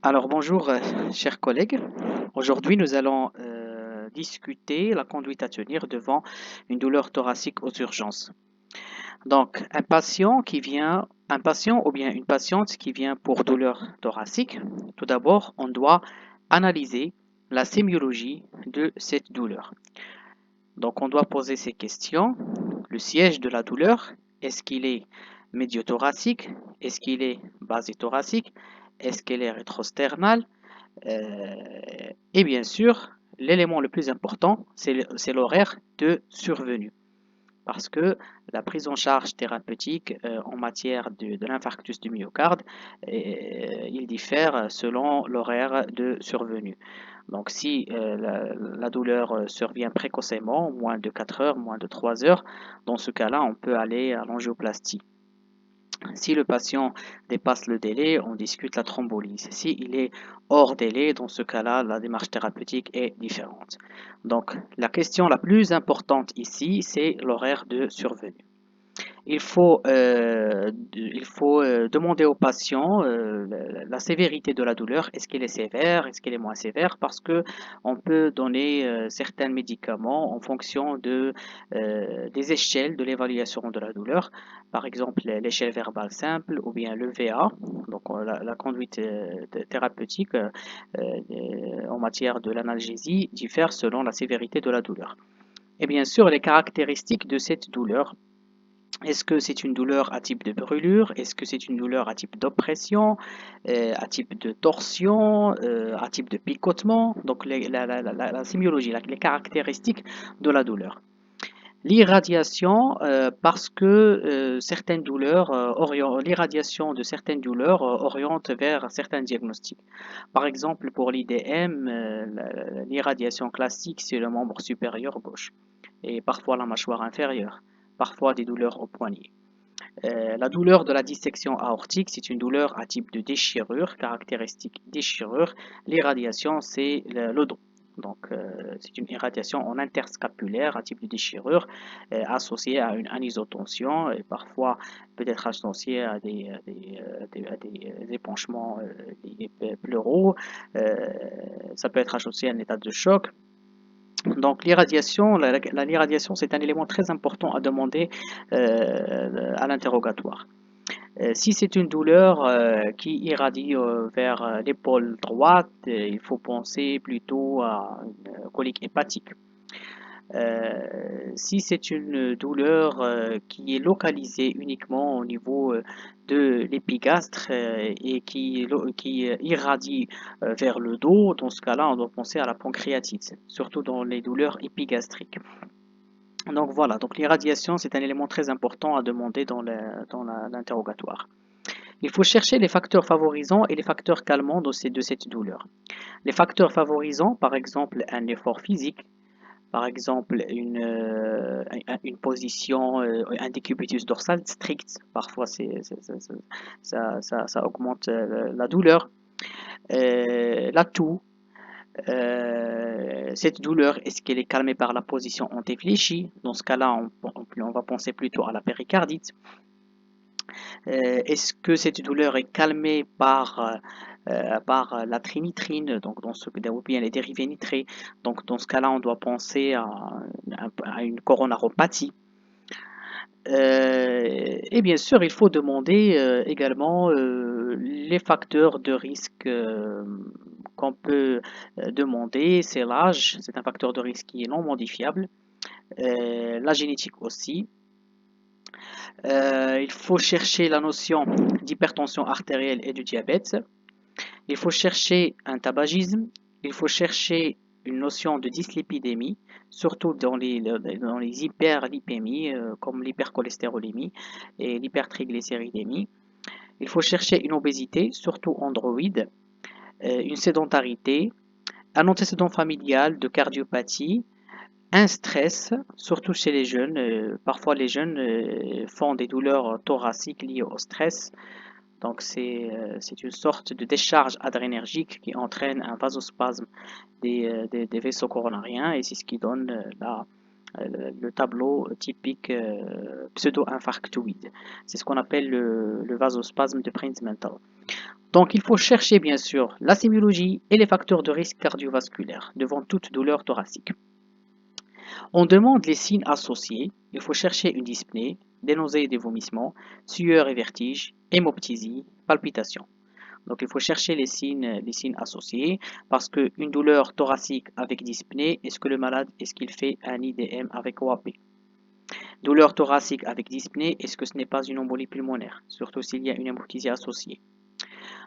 Alors bonjour chers collègues. Aujourd'hui nous allons discuter la conduite à tenir devant une douleur thoracique aux urgences. Donc un patient ou bien une patiente qui vient pour douleur thoracique, tout d'abord on doit analyser la sémiologie de cette douleur. Donc on doit poser ces questions. Le siège de la douleur, est-ce qu'il est médiothoracique? Est-ce qu'il est basithoracique? Est-ce qu'il est rétrosternal? Et bien sûr, l'élément le plus important, c'est l'horaire de survenue. Parce que la prise en charge thérapeutique en matière de l'infarctus du myocarde, il diffère selon l'horaire de survenue. Donc si la douleur survient précocement, moins de 4 heures, moins de 3 heures, dans ce cas-là, on peut aller à l'angioplastie. Si le patient dépasse le délai, on discute la thrombolyse. S'il est hors délai, dans ce cas-là, la démarche thérapeutique est différente. Donc, la question la plus importante ici, c'est l'horaire de survenue. Il faut demander au patient la sévérité de la douleur. Est-ce qu'elle est sévère? Est-ce qu'elle est moins sévère? Parce que on peut donner certains médicaments en fonction des échelles de l'évaluation de la douleur. Par exemple, l'échelle verbale simple ou bien le VA, donc la conduite thérapeutique en matière de l'analgésie diffère selon la sévérité de la douleur. Et bien sûr, les caractéristiques de cette douleur. Est-ce que c'est une douleur à type de brûlure? Est-ce que c'est une douleur à type d'oppression, à type de torsion, à type de picotement? Donc la sémiologie, les caractéristiques de la douleur. L'irradiation, parce que l'irradiation de certaines douleurs oriente vers certains diagnostics. Par exemple, pour l'IDM, l'irradiation classique, c'est le membre supérieur gauche et parfois la mâchoire inférieure, parfois des douleurs au poignet. La douleur de la dissection aortique, c'est une douleur à type de déchirure, caractéristique déchirure. L'irradiation, c'est le dos. Donc, c'est une irradiation en interscapulaire à type de déchirure associée à une anisotension et parfois peut-être associée à des épanchements pleuraux. Ça peut être associé à un état de choc. Donc l'irradiation, c'est un élément très important à demander à l'interrogatoire. Si c'est une douleur qui irradie vers l'épaule droite, il faut penser plutôt à une colique hépatique. Si c'est une douleur qui est localisée uniquement au niveau de l'épigastre et qui irradie vers le dos, dans ce cas-là, on doit penser à la pancréatite, surtout dans les douleurs épigastriques. Donc voilà, donc l'irradiation, c'est un élément très important à demander dans l'interrogatoire. Il faut chercher les facteurs favorisants et les facteurs calmants de cette douleur. Les facteurs favorisants, par exemple, un effort physique, par exemple, une position, un décubitus dorsal strict, parfois ça augmente la douleur. La toux, cette douleur, est-ce qu'elle est calmée par la position antéfléchie? Dans ce cas-là, on va penser plutôt à la péricardite. Est-ce que cette douleur est calmée par la trinitrine, donc ou bien les dérivés nitrés? Donc dans ce cas-là, on doit penser à une coronaropathie. Et bien sûr, il faut demander également les facteurs de risque qu'on peut demander. C'est l'âge, c'est un facteur de risque qui est non modifiable. La génétique aussi. Il faut chercher la notion d'hypertension artérielle et du diabète. Il faut chercher un tabagisme. Il faut chercher une notion de dyslipidémie, surtout dans les hyperlipémies comme l'hypercholestérolémie et l'hypertriglycéridémie. Il faut chercher une obésité, surtout androïde, une sédentarité, un antécédent familial de cardiopathie, un stress, surtout chez les jeunes. Parfois, les jeunes font des douleurs thoraciques liées au stress. Donc, c'est une sorte de décharge adrénergique qui entraîne un vasospasme des vaisseaux coronariens et c'est ce qui donne le tableau typique pseudo-infarctoïde. C'est ce qu'on appelle le vasospasme de Prinzmental. Donc, il faut chercher bien sûr la sémiologie et les facteurs de risque cardiovasculaire devant toute douleur thoracique. On demande les signes associés. Il faut chercher une dyspnée, des nausées et des vomissements, sueur et vertige, hémoptysie, palpitations. Donc, il faut chercher les signes associés parce qu'une douleur thoracique avec dyspnée, est-ce que le malade, est-ce qu'il fait un IDM avec OAP? Douleur thoracique avec dyspnée, est-ce que ce n'est pas une embolie pulmonaire? Surtout s'il y a une hémoptysie associée.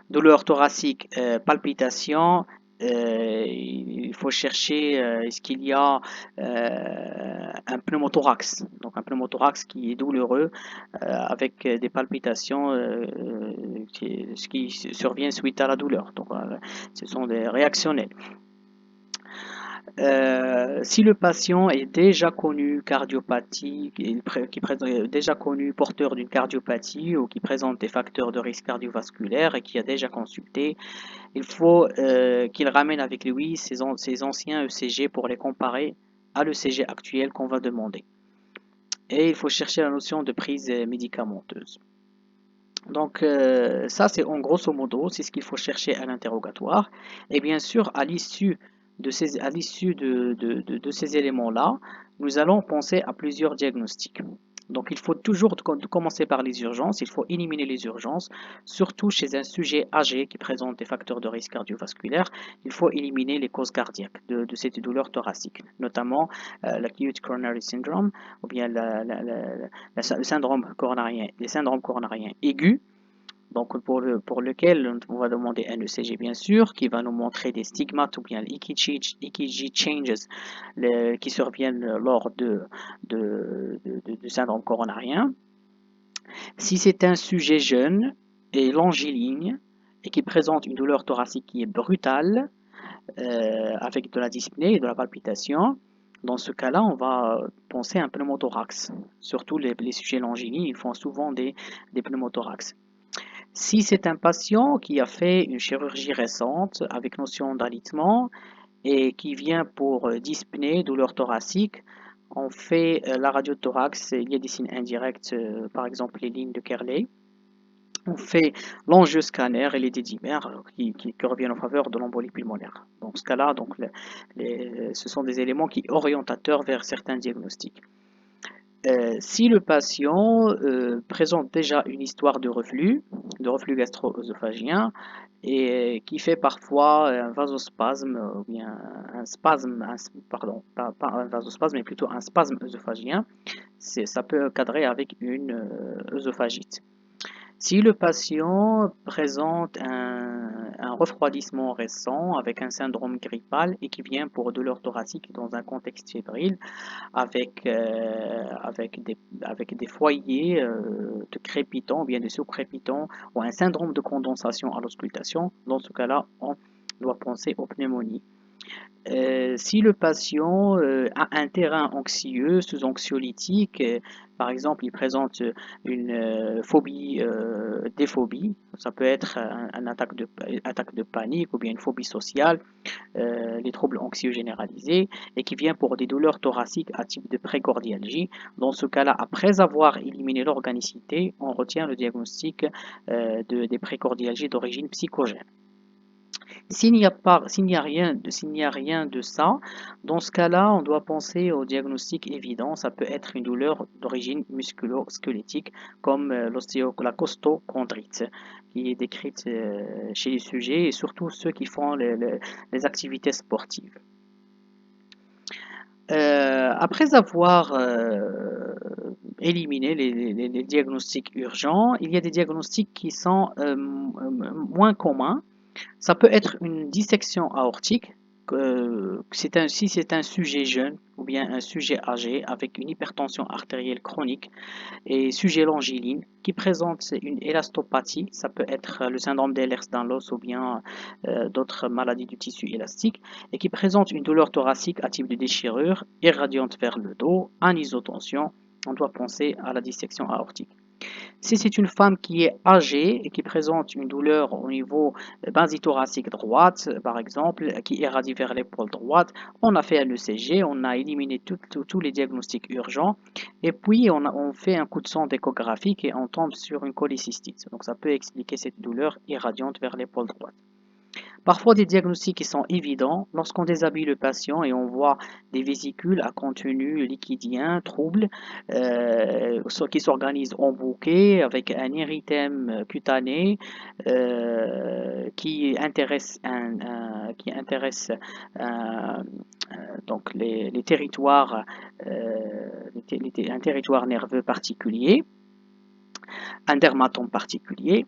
Douleur thoracique, palpitations, il faut chercher est-ce qu'il y a un pneumothorax, donc un pneumothorax qui est douloureux avec des palpitations ce qui survient suite à la douleur. Donc, ce sont des réactionnels. Si le patient est déjà connu cardiopathie, déjà connu porteur d'une cardiopathie ou qui présente des facteurs de risque cardiovasculaire et qui a déjà consulté, il faut qu'il ramène avec lui ses anciens ECG pour les comparer à l'ECG actuel qu'on va demander. Et il faut chercher la notion de prise médicamenteuse. Donc ça c'est en grosso modo, c'est ce qu'il faut chercher à l'interrogatoire. Et bien sûr, à l'issue de ces éléments-là, nous allons penser à plusieurs diagnostics. Donc il faut toujours commencer par les urgences, il faut éliminer les urgences, surtout chez un sujet âgé qui présente des facteurs de risque cardiovasculaire, il faut éliminer les causes cardiaques de cette douleur thoracique, notamment l'acute coronary syndrome ou bien le syndrome coronarien, les syndromes coronariens aigus, donc pour lequel on va demander un ECG bien sûr, qui va nous montrer des stigmates ou bien EKG changes qui surviennent lors du syndrome coronarien. Si c'est un sujet jeune et longiligne et qui présente une douleur thoracique qui est brutale, avec de la dyspnée et de la palpitation, dans ce cas-là, on va penser à un pneumothorax. Surtout les sujets longilignes, ils font souvent des pneumothorax. Si c'est un patient qui a fait une chirurgie récente avec notion d'alitement et qui vient pour dyspnée, douleur thoracique, on fait la radiothorax, il y a des signes indirects, par exemple les lignes de Kerley. On fait l'angioscanner et les dédimères qui reviennent en faveur de l'embolie pulmonaire. Dans ce cas-là, donc, ce sont des éléments qui orientateurs vers certains diagnostics. Si le patient présente déjà une histoire de reflux gastro-œsophagien et qui fait parfois un vasospasme ou bien un spasme, pardon, pas un vasospasme mais plutôt un spasme œsophagien, ça peut cadrer avec une œsophagite. Si le patient présente un refroidissement récent avec un syndrome grippal et qui vient pour douleur thoracique dans un contexte fébrile avec des foyers de crépitants ou bien de sous-crépitants ou un syndrome de condensation à l'auscultation, dans ce cas-là, on doit penser aux pneumonies. Si le patient a un terrain anxieux sous anxiolytique, par exemple, il présente une phobie, des phobies, ça peut être une attaque de panique ou bien une phobie sociale, les troubles anxieux généralisés, et qui vient pour des douleurs thoraciques à type de précordialgie. Dans ce cas-là, après avoir éliminé l'organicité, on retient le diagnostic des précordialgies d'origine psychogène. S'il n'y a rien de ça, dans ce cas-là, on doit penser au diagnostic évident. Ça peut être une douleur d'origine musculo-squelettique, comme la costochondrite, qui est décrite chez les sujets et surtout ceux qui font les activités sportives. Après avoir éliminé les diagnostics urgents, il y a des diagnostics qui sont moins communs. Ça peut être une dissection aortique, si c'est un sujet jeune ou bien un sujet âgé avec une hypertension artérielle chronique et sujet longiligne qui présente une élastopathie, ça peut être le syndrome d'Ehlers-Danlos ou bien d'autres maladies du tissu élastique, et qui présente une douleur thoracique à type de déchirure, irradiante vers le dos, anisottension, on doit penser à la dissection aortique. Si c'est une femme qui est âgée et qui présente une douleur au niveau basithoracique droite, par exemple, qui irradie vers l'épaule droite, on a fait un ECG, on a éliminé tous les diagnostics urgents et puis on fait un coup de sonde échographique et on tombe sur une cholécystite. Donc ça peut expliquer cette douleur irradiante vers l'épaule droite. Parfois, des diagnostics qui sont évidents lorsqu'on déshabille le patient et on voit des vésicules à contenu liquidien, troubles, qui s'organisent en bouquet avec un érythème cutané qui intéresse donc les territoires, un territoire nerveux particulier, un dermatome particulier.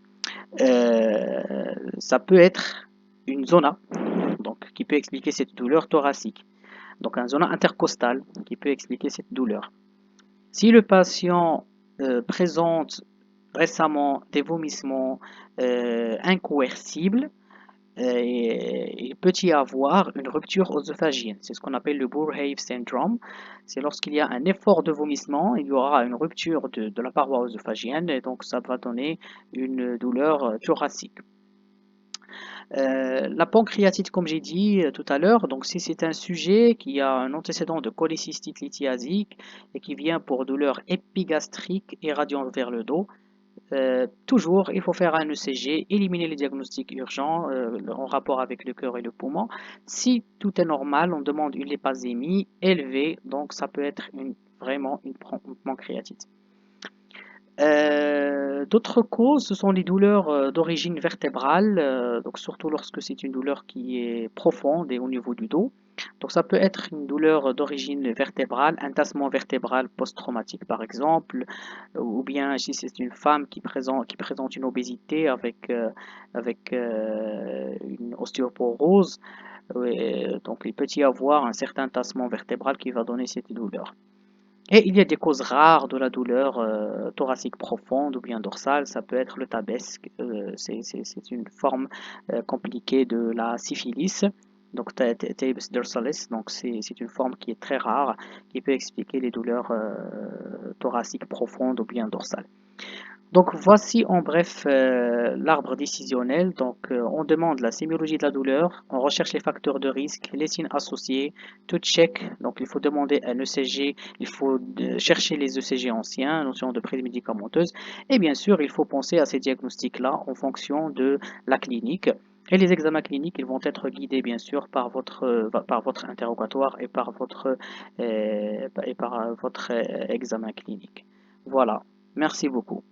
Ça peut être une zona donc, qui peut expliquer cette douleur thoracique. Donc, un zona intercostale qui peut expliquer cette douleur. Si le patient présente récemment des vomissements incoercibles, il peut y avoir une rupture œsophagienne. C'est ce qu'on appelle le Boerhaave syndrome. C'est lorsqu'il y a un effort de vomissement, il y aura une rupture de la paroi œsophagienne et donc ça va donner une douleur thoracique. La pancréatite, comme j'ai dit tout à l'heure, donc si c'est un sujet qui a un antécédent de cholécystite lithiasique et qui vient pour douleur épigastrique irradiante vers le dos, toujours il faut faire un ECG, éliminer les diagnostics urgents en rapport avec le cœur et le poumon. Si tout est normal, on demande une lipasémie élevée, donc ça peut être vraiment une pancréatite. D'autres causes, ce sont les douleurs d'origine vertébrale, donc surtout lorsque c'est une douleur qui est profonde et au niveau du dos. Donc ça peut être une douleur d'origine vertébrale, un tassement vertébral post-traumatique par exemple, ou bien si c'est une femme qui présente une obésité avec une ostéoporose, donc il peut y avoir un certain tassement vertébral qui va donner cette douleur. Et il y a des causes rares de la douleur thoracique profonde ou bien dorsale. Ça peut être le tabesque, c'est une forme compliquée de la syphilis. Donc, tabes dorsalis, donc c'est une forme qui est très rare, qui peut expliquer les douleurs thoraciques profondes ou bien dorsales. Donc voici en bref l'arbre décisionnel. Donc on demande la sémiologie de la douleur, on recherche les facteurs de risque, les signes associés, tout check. Donc il faut demander un ECG, il faut chercher les ECG anciens, notion de prise médicamenteuse, et bien sûr il faut penser à ces diagnostics-là en fonction de la clinique. Et les examens cliniques, ils vont être guidés bien sûr par votre interrogatoire et par votre examen clinique. Voilà, merci beaucoup.